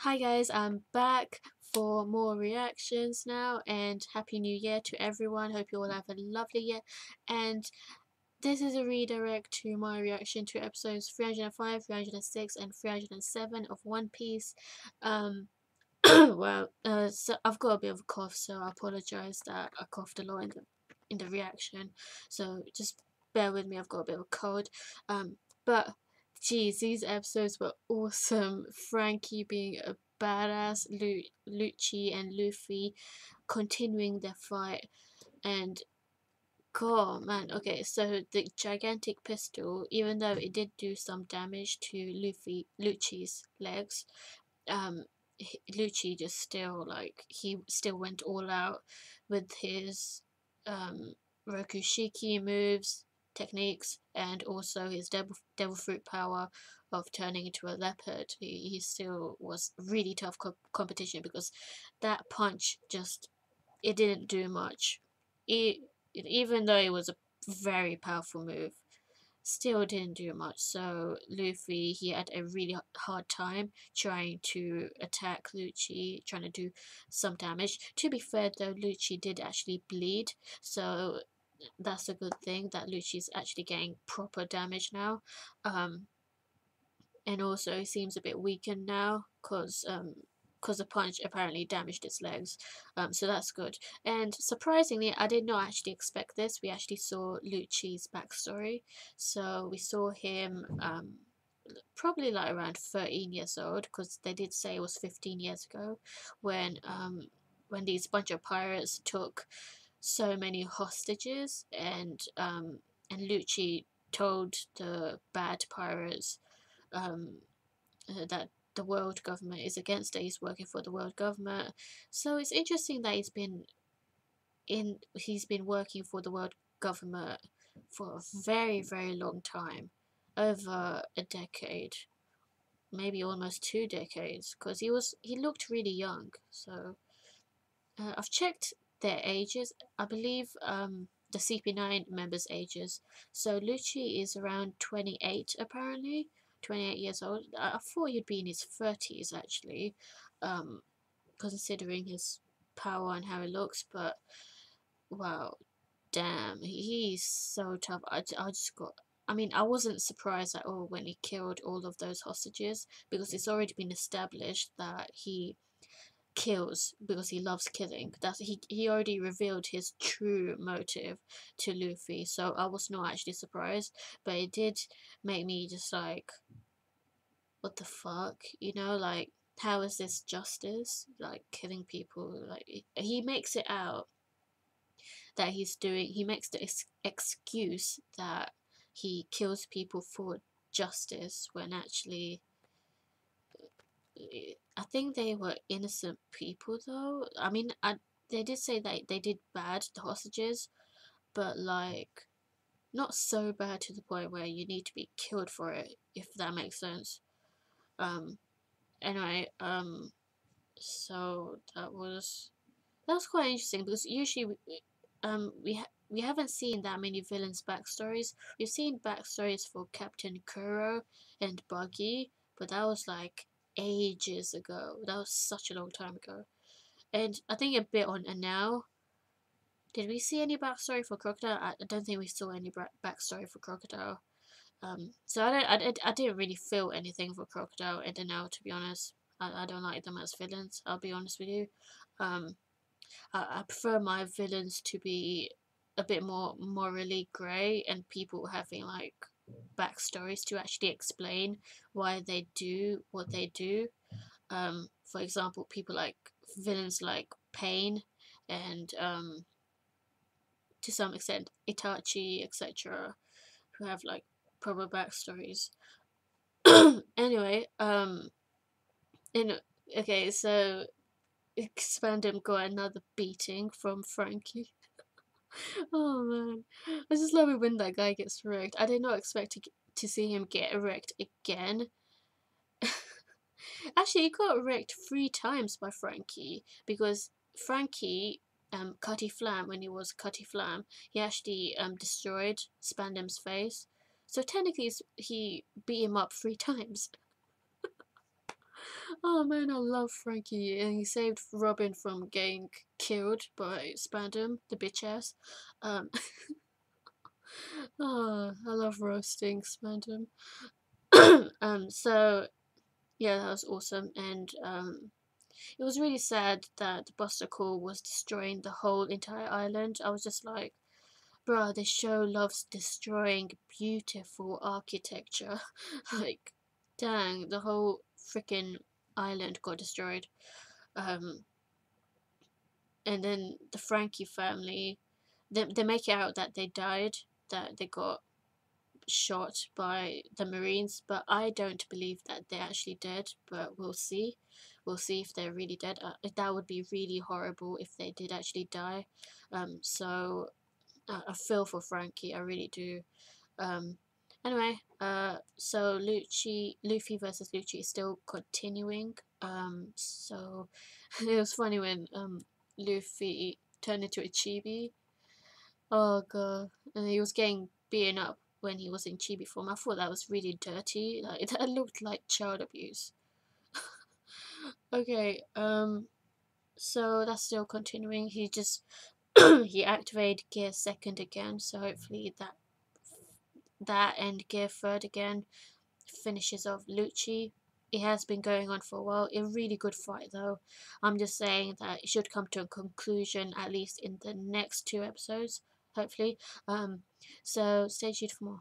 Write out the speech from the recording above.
Hi guys, I'm back for more reactions now, and happy new year to everyone. Hope you all have a lovely year. And this is a redirect to my reaction to episodes 305, 306 and 307 of One Piece. Um so I've got a bit of a cough, so I apologize that I coughed a lot in the reaction. So just bear with me, I've got a bit of a cold. But geez, these episodes were awesome. Frankie being a badass, Lucci and Luffy continuing their fight, and God, man. Okay, so the gigantic pistol, even though it did do some damage to Lucci's legs, um Lucci just still, like, he still went all out with his Rokushiki moves, techniques, and also his devil fruit power of turning into a leopard. He still was really tough competition, because that punch just, it didn't do much. Even though it was a very powerful move, still didn't do much. So Luffy, he had a really hard time trying to attack Lucci, trying to do some damage. To be fair though, Lucci did actually bleed, so that's a good thing that Lucci's actually getting proper damage now. And also he seems a bit weakened now, because the punch apparently damaged its legs. So that's good. And surprisingly, I did not actually expect this. We actually saw Lucci's backstory. So we saw him probably like around 13 years old, because they did say it was 15 years ago when these bunch of pirates took so many hostages, and Lucci told the bad pirates that the world government is against it. He's working for the world government. So it's interesting that he's been working for the world government for a very, very long time, over a decade, maybe almost 2 decades, because he looked really young. So I've checked their ages. I believe the CP9 members' ages. So Lucci is around 28 apparently. 28 years old. I thought he'd be in his 30s actually, considering his power and how he looks. But wow, damn, he's so tough. I just got. I mean, I wasn't surprised at all when he killed all of those hostages, because it's already been established that he kills because he loves killing. That he already revealed his true motive to Luffy, so I was not actually surprised. But it did make me just like, what the fuck, like, how is this justice? Like, killing people, like, he makes it out that he makes the excuse that he kills people for justice, when actually I think they were innocent people though. I mean, they did say that they did bad, the hostages, but like, not so bad to the point where you need to be killed for it, if that makes sense. Um anyway, so that was quite interesting, because usually we haven't seen that many villains backstories. We've seen backstories for Captain Kuro and Buggy, but that was like ages ago. That was such a long time ago. And I think a bit on Now. Did we see any backstory for Crocodile? I don't think we saw any backstory for Crocodile. So I didn't really feel anything for Crocodile and Now, to be honest. I don't like them as villains, I'll be honest with you. Um, I prefer my villains to be a bit more morally grey, and people having like backstories to actually explain why they do what they do. For example, people like villains like Pain, and to some extent Itachi, etc., who have like proper backstories. Anyway, and okay, so Expandum got another beating from Frankie. Oh man, I just love it when that guy gets wrecked. I did not expect to see him get wrecked again. Actually, he got wrecked 3 times by Frankie, because Frankie, Cutty Flam, when he was Cutty Flam, he actually destroyed Spandam's face. So technically, he beat him up 3 times. Oh man, I love Frankie, and he saved Robin from getting killed by Spandam, the bitch ass. Um, oh, I love roasting Spandam. So yeah, that was awesome, and it was really sad that Buster Call was destroying the whole entire island. I was just like, bruh, this show loves destroying beautiful architecture. Like, dang, the whole freaking island got destroyed. Um, and then the Frankie family, they make it out that they died, that they got shot by the Marines, but I don't believe that they're actually dead. But we'll see. We'll see if they're really dead. That would be really horrible if they did actually die. So I feel for Frankie. I really do. Um, anyway, so Luffy versus Lucci is still continuing. So it was funny when Luffy turned into a chibi. Oh god, and he was getting beaten up when he was in chibi form. I thought that was really dirty. Like that looked like child abuse. Okay, so that's still continuing. He just he activated Gear Second again, so hopefully that and Gear Third again finishes off Lucci. It has been going on for a while. A really good fight though. I'm just saying that it should come to a conclusion at least in the next 2 episodes, hopefully. So stay tuned for more.